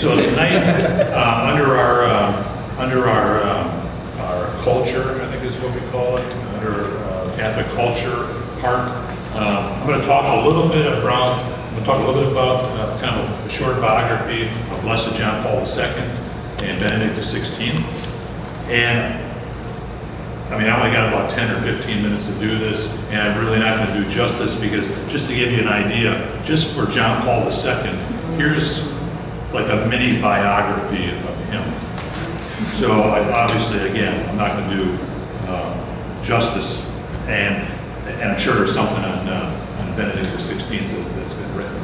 So tonight, under our culture, I think is what we call it, under Catholic culture part, I'm going to talk a little bit about kind of a short biography of Blessed John Paul II and Benedict XVI. And I mean, I only got about 10 or 15 minutes to do this, and I'm really not going to do justice because just to give you an idea, just for John Paul II, here's like a mini biography of him. So obviously, again, I'm not going to do justice, and I'm sure there's something on Benedict XVI that's been written.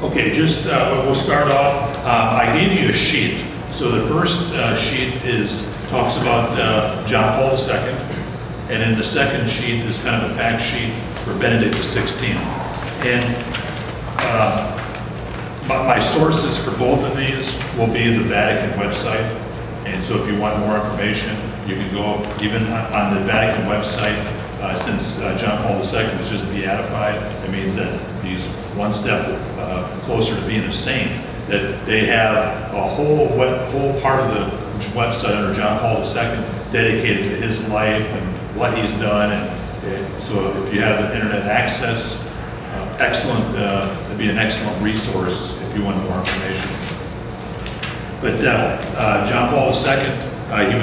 Okay, just we'll start off. I gave you a sheet. So the first sheet talks about John Paul II, and then the second sheet is kind of a fact sheet for Benedict XVI. And my sources for both of these will be the Vatican website. And so if you want more information, you can go even on the Vatican website. Since John Paul II was just beatified, it means that he's one step closer to being a saint. That they have a whole part of the website under John Paul II dedicated to his life and what he's done. And so if you have internet access, it'd be an excellent resource if you want more information. But John Paul II, he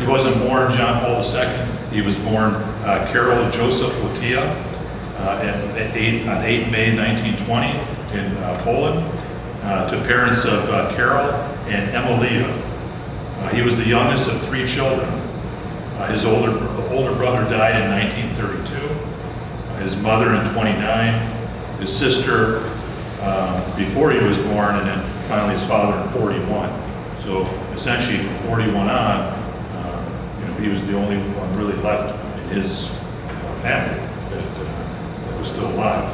wasn't born John Paul II. He was born Karol Joseph Wojtyła on 8 May 1920 in Poland, to parents of Karol and Emilia. He was the youngest of 3 children. His older brother died in 1932, his mother in 29, his sister before he was born, and then finally his father in 41. So essentially from 41 on, he was the only one really left in his family that was still alive.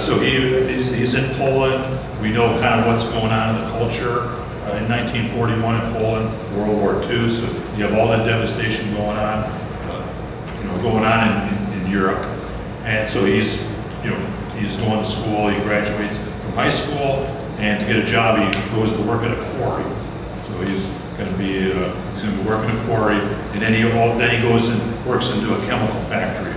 So he's in Poland. We know kind of what's going on in the culture in 1941 in Poland, World War II. So you have all that devastation going on, in Europe. And so he's going to school. He graduates from high school, and to get a job, he goes to work at a quarry. So he's going to be working at a quarry, and then he goes and works into a chemical factory.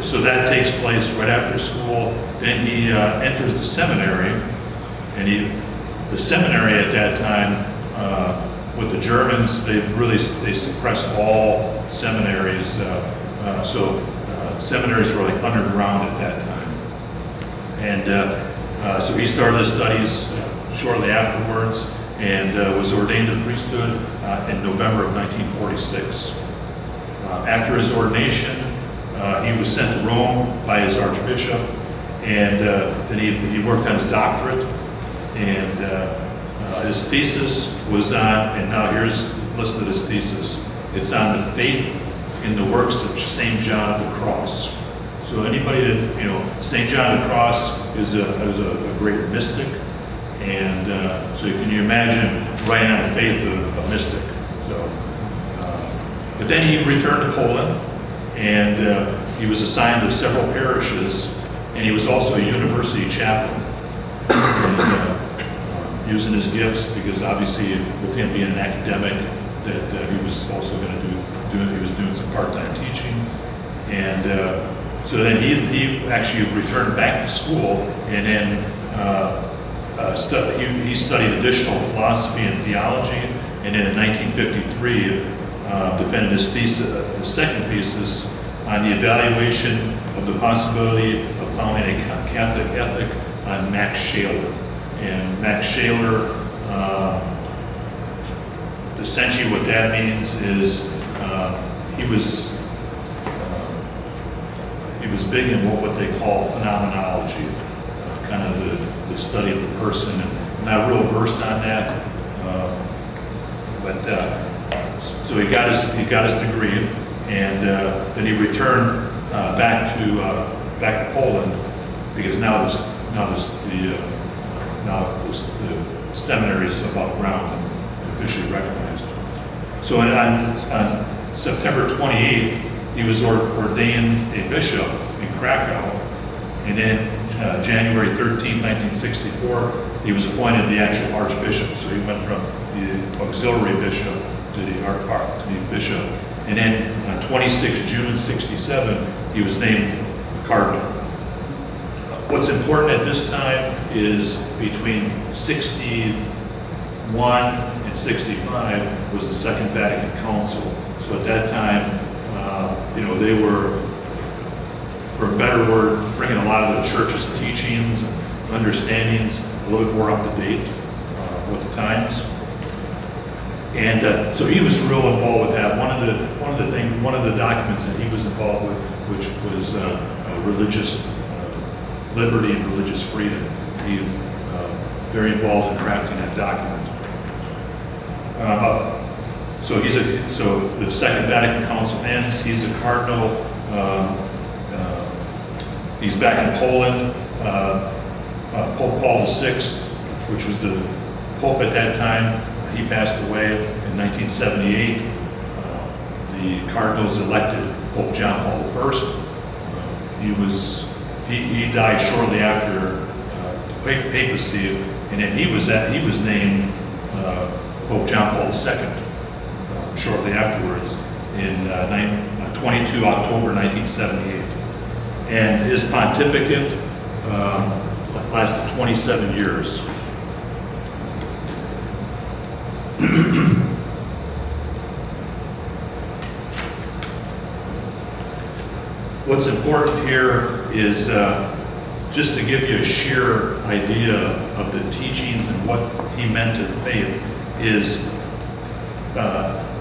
So that takes place right after school. Then he enters the seminary, and the seminary at that time, with the Germans, they suppressed all seminaries. So seminaries were like underground at that time. And so he started his studies shortly afterwards, and was ordained to the priesthood in November of 1946. After his ordination, he was sent to Rome by his archbishop, and then he worked on his doctorate, and his thesis was on, and now here's listed his thesis, it's on the faith in the works of St. John of the Cross. So anybody that, St. John of the Cross is a great mystic, and so can you imagine writing on the faith of a mystic? So, but then he returned to Poland, and he was assigned to several parishes, and he was also a university chaplain, and, using his gifts, because obviously with him being an academic, that he was also going to he was doing some part-time teaching, and so then he actually returned back to school, and then he studied additional philosophy and theology, and then in 1953 defended his thesis, his second thesis, on the evaluation of the possibility of founding a Catholic ethic on Max Scheler. And Max Scheler, essentially what that means is he was big in what they call phenomenology, kind of the study of the person. And I'm not real versed on that, but so he got his degree, and then he returned back to Poland, because now the seminary is above ground and officially recognized. So on September 28th, he was ordained a bishop in Krakow, and then January 13, 1964, he was appointed the actual archbishop. So he went from the auxiliary bishop to the bishop. And then on 26 June 67, he was named cardinal. What's important at this time is between 61 and 65 was the Second Vatican Council. So at that time, they were, for a better word, bringing a lot of the church's teachings and understandings a little bit more up to date with the times. And so he was real involved with that. One of the documents that he was involved with, which was religious liberty and religious freedom. He very involved in crafting that document. So the Second Vatican Council ends. He's a cardinal. He's back in Poland. Pope Paul VI, which was the Pope at that time, he passed away in 1978. The cardinals elected Pope John Paul I. He died shortly after the papacy, and then he was named Pope John Paul II shortly afterwards in 22 October 1978. And his pontificate lasted 27 years. What's important here is just to give you a sheer idea of the teachings and what he meant to the faith is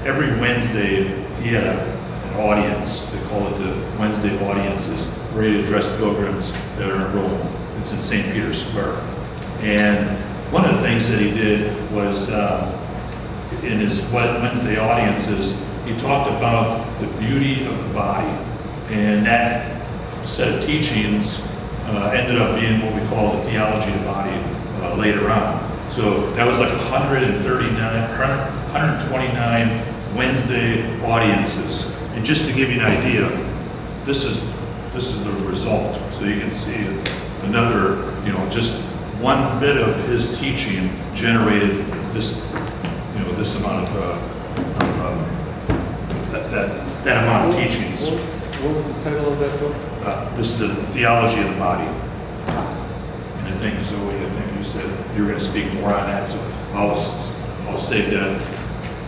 every Wednesday he had an audience. They call it the Wednesday audiences, where he addressed pilgrims that are in Rome. It's in St. Peter's Square. And one of the things that he did was in his Wednesday audiences, he talked about the beauty of the body. And that set of teachings ended up being what we call the theology of the body later on. So that was like 129 Wednesday audiences. And just to give you an idea, this is the result. So you can see another, just one bit of his teaching generated this, this amount of that amount of teachings. What was the title of that book? This is the theology of the body. And I think, Zoe, you said you were going to speak more on that, so I'll save that,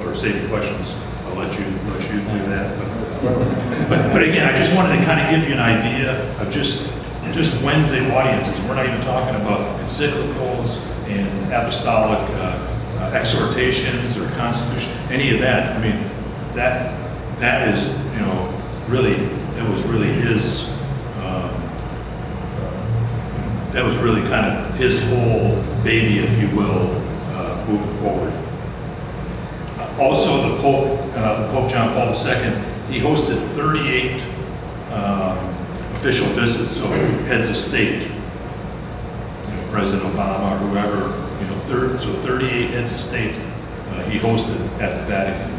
or save the questions. I'll let you do that. But again, I just wanted to kind of give you an idea of just Wednesday audiences. We're not even talking about encyclicals and apostolic exhortations or constitution, any of that. I mean, that is, really, it was really his, that was really kind of his whole baby, if you will, moving forward. Also, the Pope John Paul II, he hosted 38 official visits, so heads of state, President Obama or whoever, so 38 heads of state he hosted at the Vatican.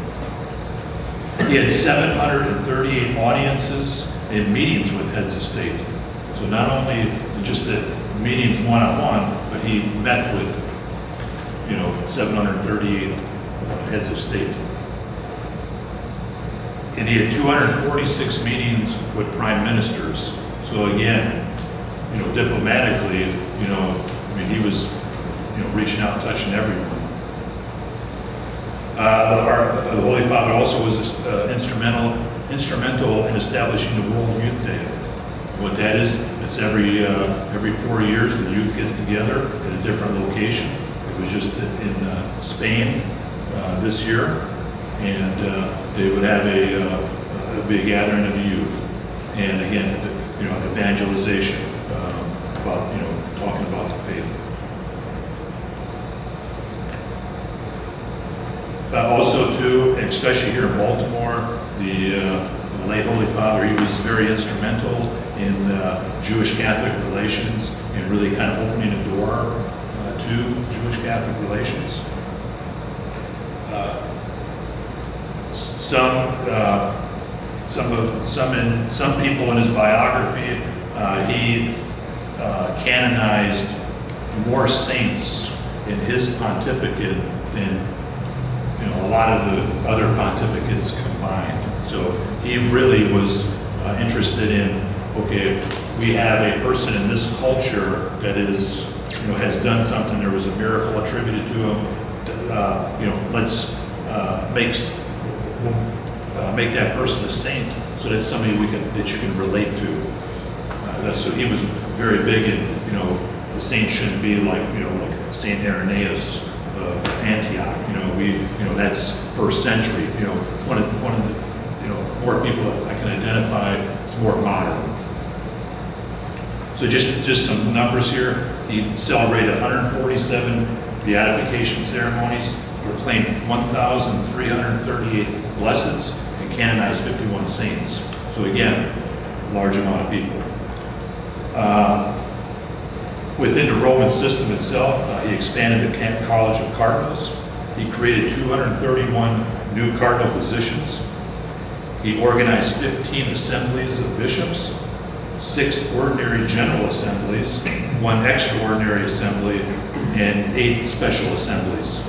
He had 738 audiences and meetings with heads of state. So not only just the meetings one-on-one, but he met with, 738 heads of state. And he had 246 meetings with prime ministers. So again, diplomatically, he was, reaching out, touching everyone. The Holy Father also was instrumental in establishing the World Youth Day. What that is, it's every 4 years the youth gets together at a different location. It was just in Spain this year, and they would have a big gathering of the youth, and again, evangelization about talking about the faith. Also, too, especially here in Baltimore, the late Holy Father, he was very instrumental in Jewish-Catholic relations and really kind of opening a door to Jewish-Catholic relations. some people in his biography, he canonized more saints in his pontificate than a lot of the other pontificates combined. So he really was interested in, okay, we have a person in this culture that is, has done something. There was a miracle attributed to him. Let's make that person a saint, so that's somebody that you can relate to. So he was very big in, the saint shouldn't be like Saint Irenaeus of Antioch. That's first century. One of the more people that I can identify is more modern. So just some numbers here. He celebrated 147 beatification ceremonies, proclaimed 1,338 blesseds, and canonized 51 saints. So again, a large amount of people. Within the Roman system itself, he expanded the College of Cardinals. He created 231 new cardinal positions. He organized 15 assemblies of bishops, 6 ordinary general assemblies, 1 extraordinary assembly, and 8 special assemblies.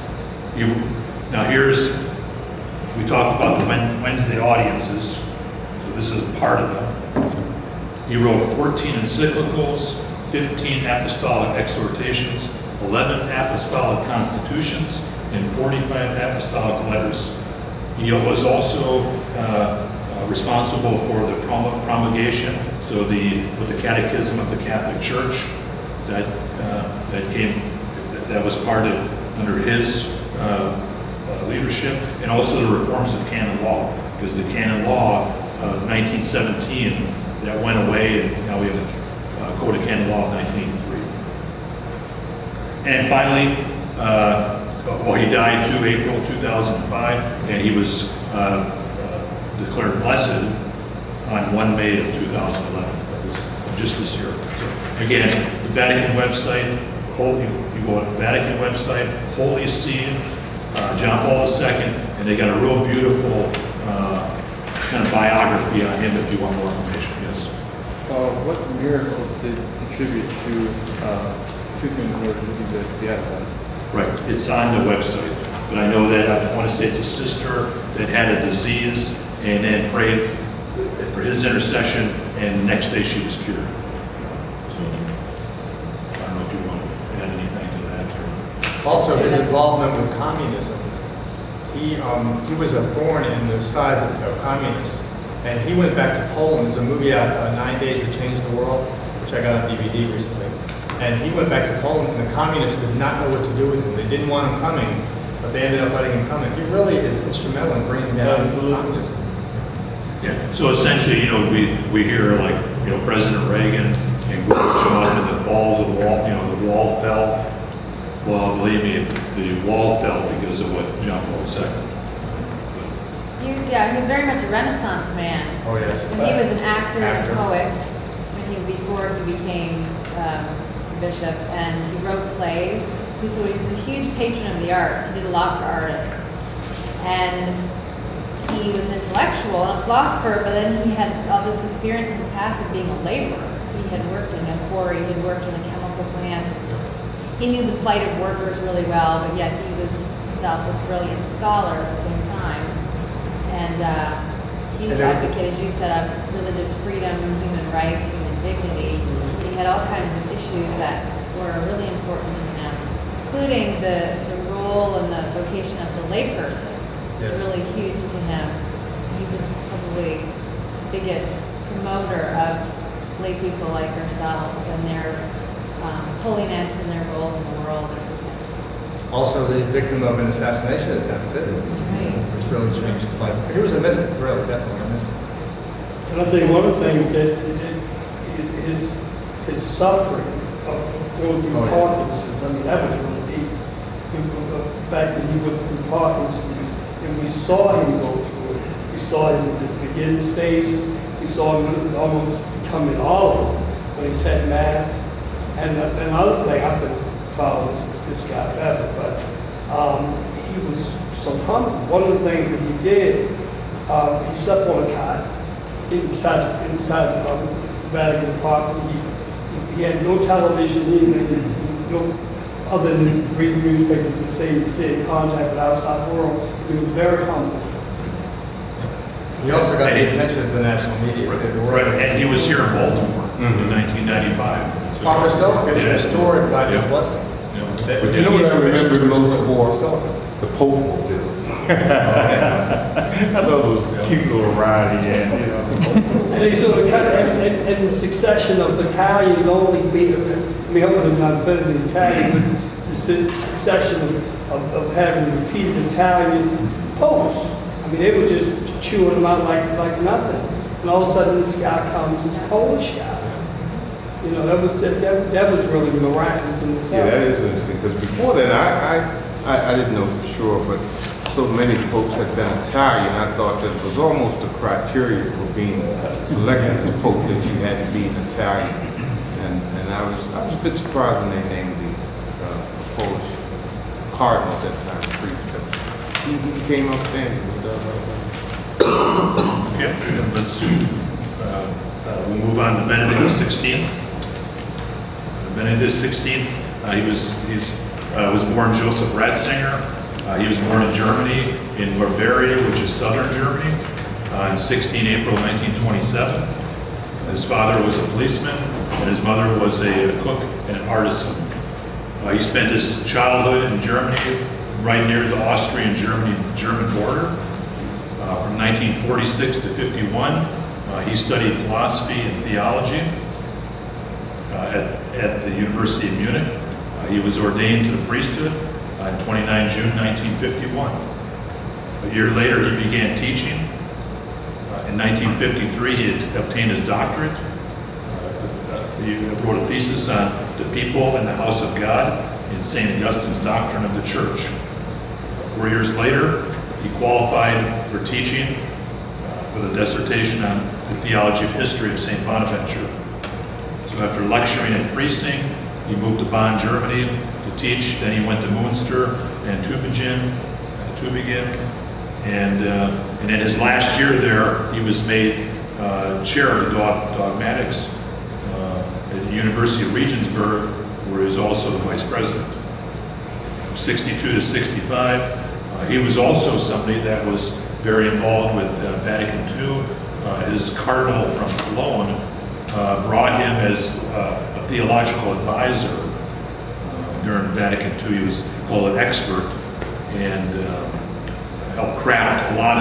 We talked about the Wednesday audiences, so this is part of them. He wrote 14 encyclicals, 15 apostolic exhortations, 11 apostolic constitutions, and 45 apostolic letters. He was also responsible for the promulgation, so with the Catechism of the Catholic Church, that was part of under his leadership, and also the reforms of canon law, because the canon law of 1917 that went away, and now we have the Code of Canon Law of 1983. And finally, he died April 2005, and he was declared blessed on 1 May of 2011. That was just this year. So again, the Vatican website, you go to the Vatican website, Holy See, John Paul II, and they got a real beautiful kind of biography on him if you want more information. Yes. What miracle did attribute to him in order to be beatified? Right, it's on the website. But I know that, I want to say it's a sister that had a disease and then prayed for his intercession, and the next day she was cured. So, I don't know if you want to add anything to that. Also, his involvement with communism. He was a thorn in the sides of communists. And he went back to Poland. There's a movie out, 9 Days to Change the World, which I got on DVD recently. And he went back to Poland, and the communists did not know what to do with him. They didn't want him coming, but they ended up letting him come in. He really is instrumental in bringing down communism. Yeah. So essentially, we hear like, President Reagan and Gorbachev and the fall of the wall. The wall fell. Well, believe me, the wall fell because of what John Paul II. He was very much a Renaissance man. Oh yes. When he was an actor and a poet, before he became bishop, and he wrote plays. So he was a huge patron of the arts. He did a lot for artists, and he was an intellectual and a philosopher. But then he had all this experience in his past of being a laborer. He had worked in a quarry. He had worked in a chemical plant. He knew the plight of workers really well, but yet he himself was a brilliant scholar at the same time. And huge advocate, as you said, of religious freedom, human rights, human dignity. He had all kinds of issues that were really important to him, including the role and the vocation of the layperson. Yes. Really huge to him. He was probably the biggest promoter of lay people like ourselves and their holiness and their roles in the world. Also the victim of an assassination attempt, which really changed his life. He was a mystic, really, definitely a mystic. And I think one of the things that his suffering of going through Parkinson's, I mean, that was really deep. The fact that he went through Parkinson's, and we saw him go through it. We saw him at the beginning stages. We saw him almost becoming all of it when he said Mass. And another thing, I've been following this guy ever, but he was so humble. One of the things that he did, He slept on a cot inside the Vatican property. He had no television, anything, no other than reading newspapers and stay in contact with the outside world. He was very humble. He also got the attention of the national media. Right, and he was here in Baltimore in 1995. So, Our Basilica is restored by his blessing. But you know what I remember most of all? The Pope Mobile. I thought it was a cute little ride he had, you know. And they sort of kind of, and the succession of Italians only being, I mean, hopefully not offending the Italian, but it's a succession of having repeated Italian popes. I mean, they were just chewing them out like nothing. And all of a sudden this guy comes, this Polish guy. You know, that was really miraculous in itself. Yeah, that is interesting, because before that, I didn't know for sure, but so many popes had been Italian, I thought that it was almost a criteria for being selected as pope that you had to be an Italian. And I was a bit surprised when they named the Polish cardinal at that time, priest, but he became outstanding. Yeah, we'll move on to Benedict XVI. Benedict XVI, he was born Joseph Ratzinger. He was born in Germany, in Bavaria, which is southern Germany, on 16 April 1927. His father was a policeman, and his mother was a cook and an artisan. He spent his childhood in Germany, right near the Austrian-German border. From 1946 to 51, he studied philosophy and theology at the University of Munich. He was ordained to the priesthood on 29 June 1951. A year later, he began teaching. In 1953, he had obtained his doctorate. He wrote a thesis on the people and the house of God in St. Augustine's Doctrine of the Church. 4 years later, he qualified for teaching with a dissertation on the theology of history of St. Bonaventure. So after lecturing at Freising, he moved to Bonn, Germany to teach. Then he went to Münster and Tübingen. And in his last year there, he was made chair of the dogmatics at the University of Regensburg, where he was also the vice president. From 62 to 65, he was also somebody that was very involved with Vatican II. His cardinal from Cologne brought him as a theological advisor during Vatican II. He was called an expert and helped craft a lot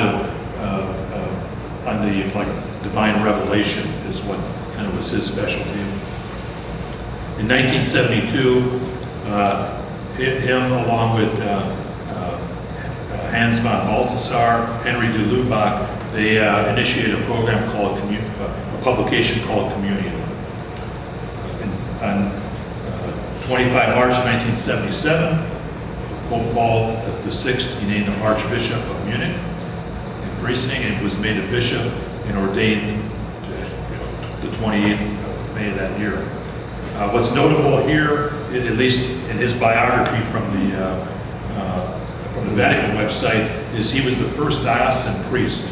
on the divine revelation is what kind of was his specialty. In 1972, him along with Hans von Balthasar, Henry de Lubac, they initiated a program called a publication called Communion. On 25 March 1977, Pope Paul VI, he named him Archbishop of Munich in Freising, and was made a bishop and ordained the 28th of May that year. What's notable here, at least in his biography from the Vatican website, is he was the first diocesan priest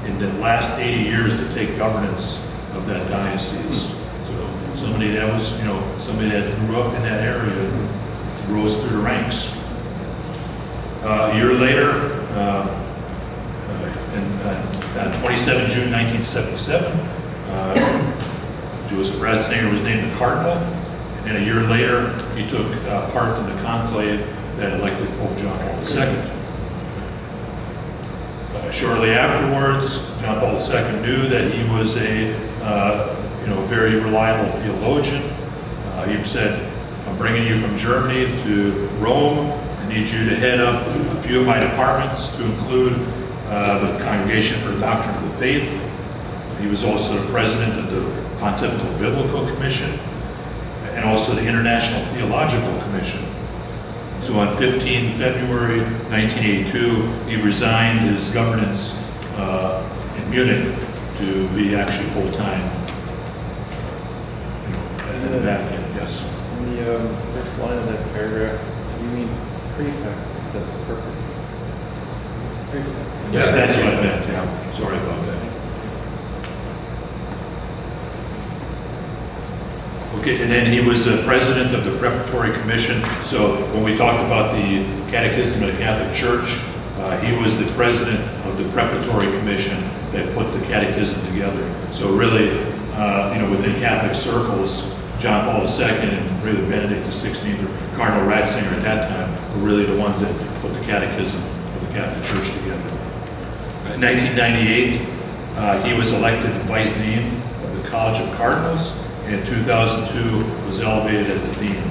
in the last 80 years to take governance of that diocese. So somebody that was, somebody that grew up in that area, rose through the ranks. A year later, on 27 June 1977, Joseph Ratzinger was named the cardinal, and a year later, he took part in the conclave that elected Pope John Paul II. Shortly afterwards, John Paul II knew that he was a very reliable theologian. He said, "I'm bringing you from Germany to Rome. I need you to head up a few of my departments, to include the Congregation for the Doctrine of the Faith." He was also the president of the Pontifical Biblical Commission and also the International Theological Commission. So on 15 February 1982, he resigned his governance in Munich to be actually full-time in the Vatican, yes. In the first line of that paragraph, you mean prefect instead of perfect. Yeah, that's what I meant, yeah. Sorry about that. Okay, and then he was president of the Preparatory Commission. So when we talked about the Catechism of the Catholic Church, he was the president of the Preparatory Commission that put the Catechism together. So really, within Catholic circles, John Paul II and really Benedict XVI or Cardinal Ratzinger at that time were really the ones that put the Catechism of the Catholic Church together. In 1998, he was elected vice dean of the College of Cardinals. In 2002, was elevated as the dean.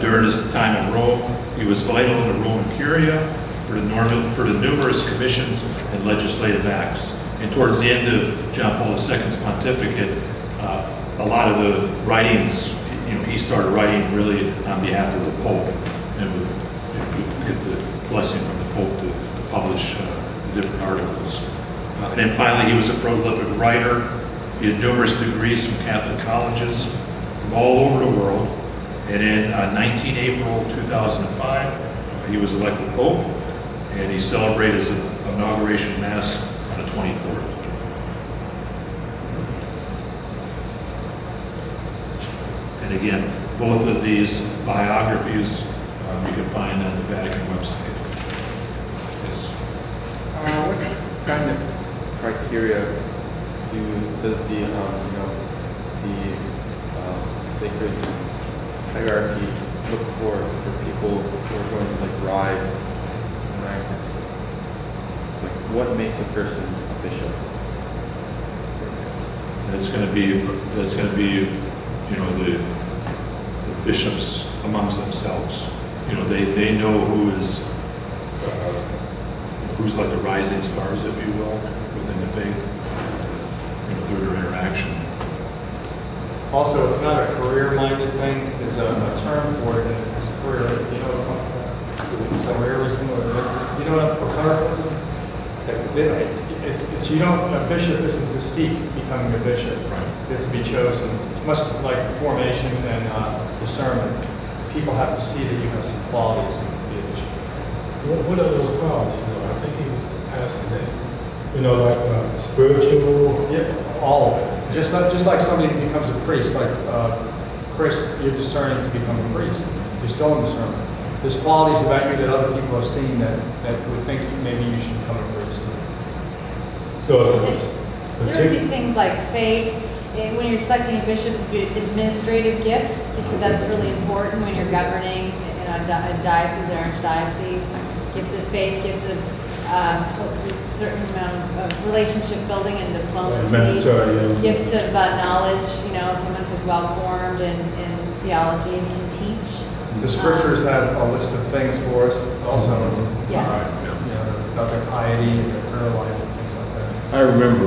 During his time in Rome, he was vital in the Roman Curia for the numerous commissions and legislative acts. And towards the end of John Paul II's pontificate, a lot of the writings, he started writing really on behalf of the Pope, and would get the blessing from the Pope to publish different articles. And then finally, he was a prolific writer. He had numerous degrees from Catholic colleges from all over the world. And in 19 April 2005, he was elected Pope, and he celebrated his inauguration Mass on the 24th. And again, both of these biographies you can find on the Vatican website. Yes. What kind of criteria does the sacred hierarchy look for people who are going to rise in ranks? It's like, what makes a person a bishop, for example? That's going to be the bishops amongst themselves. They know who's like the rising stars, if you will, within the faith. Through their interaction. Also, it's not a career-minded thing. There's a term for it, and it's career. So you know what clericalism? It's a bishop isn't to seek becoming a bishop. Right. It's to be chosen. It's much like formation and discernment. People have to see that you have some qualities to be a bishop. What are those qualities, though? I think he was asking that. Spiritual. Yeah, all of it. Just like somebody who becomes a priest, like Chris, you're discerning to become a priest. You're still in discernment. There's qualities about you that other people have seen that would think maybe you should become a priest. So there would be things like faith. When you're selecting a bishop, administrative gifts, because that's really important when you're governing a diocese or archdiocese. Gifts of faith, gifts of hopefully a certain amount of relationship building and diplomacy. Gifts of knowledge, someone who's well formed in theology and can teach. The scriptures have a list of things for us also. Yes. About their piety and their prayer life and things like that. I remember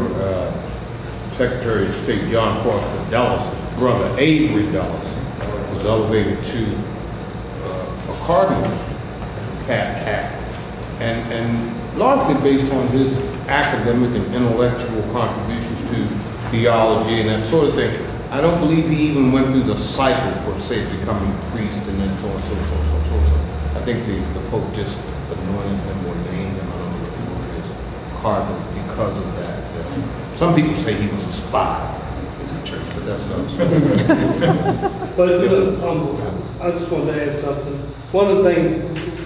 Secretary of State John Foster Dulles' brother Avery Dulles was elevated to a cardinal's hat, and largely based on his academic and intellectual contributions to theology and that sort of thing. I don't believe he even went through the cycle, per se, of becoming a priest and then so on, so. I think the Pope just anointed him, ordained him, I don't know what the word is, cardinal, because of that. Some people say he was a spy in the church, but that's another story. But I just wanted to add something. One of the things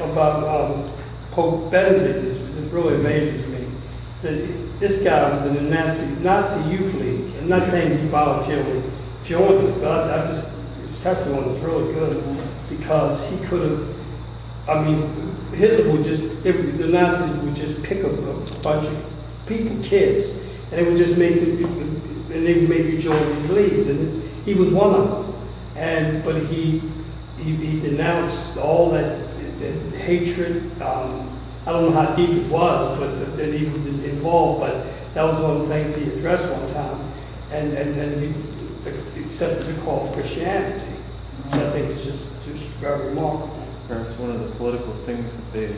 about Pope Benedict that really amazes me is that this guy was in the Nazi youth league. I'm not saying he voluntarily joined it, but his testimony was really good because he could have, Hitler would the Nazis would just pick a bunch of people, kids, and they would just make you join these leagues, and he was one of them. But he denounced all that hatred. I don't know how deep it was, but that he was involved. But that was one of the things he addressed one time, and then he accepted the call for Christianity, which I think is just very remarkable. Perhaps one of the political things that they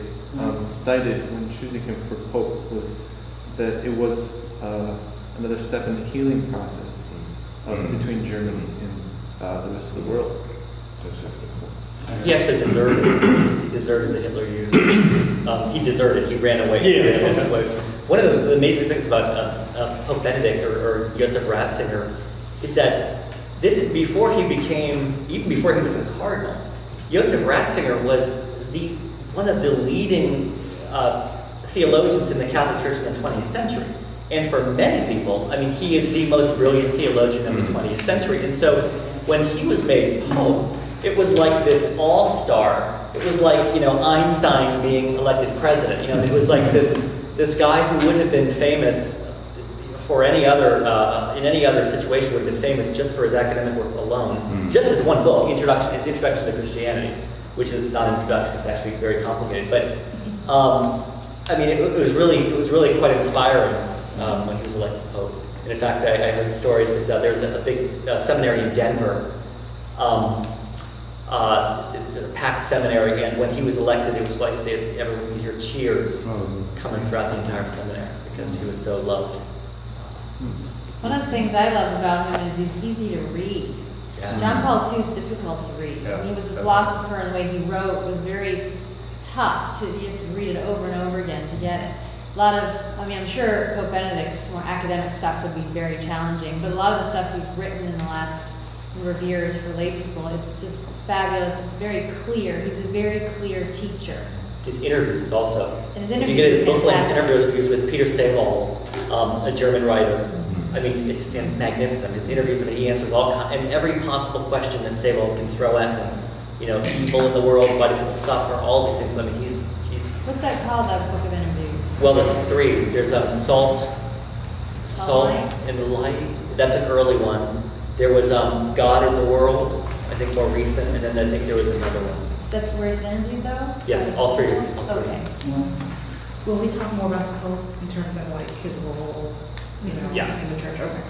cited when choosing him for Pope was that it was another step in the healing process between Germany and the rest of the world. He actually deserted. He deserted the Hitler Youth. He deserted. He ran away. Yeah. He ran away. One of the amazing things about Pope Benedict or Joseph Ratzinger is that even before he was a cardinal, Joseph Ratzinger was one of the leading theologians in the Catholic Church in the 20th century. And for many people, I mean, he is the most brilliant theologian of the 20th century. And so when he was made Pope, it was like this all-star. It was like, Einstein being elected president. It was like this guy who would have been famous for any other, in any other situation, would have been famous just for his academic work alone. Just as one book, his Introduction to Christianity, which is not an introduction, it's actually very complicated. But, I mean, it was really quite inspiring when he was elected Pope. And in fact, I heard stories that there's a big seminary in Denver, the packed seminary, and when he was elected, it was like everyone could hear cheers coming throughout the entire seminary because he was so loved. One of the things I love about him is he's easy to read. Yes. John Paul II is difficult to read. Yeah. He was a philosopher, and the way he wrote was very tough. You have to read it over and over again to get it. I'm sure Pope Benedict's more academic stuff would be very challenging, but a lot of the stuff he's written in the last number of years for lay people, it's just fabulous. It's very clear. He's a very clear teacher. His interviews also. And his If you interviews get his are book-length fantastic. interviews with Peter Seymour, a German writer, I mean, it's magnificent. His interviews, I mean, he answers and every possible question that Seymour can throw at him. Evil in the world, why do people suffer, all these things. I mean, he's. What's that called, that book of interviews? Well, there's three. There's Salt Light? and Light. That's an early one. There was God in the World, I think more recent, and then I think there was another one. Is that where he's interviewed, though? Yes, all three. Okay. Will we talk more about the Pope in terms of like his role, Yeah. in the church? Okay.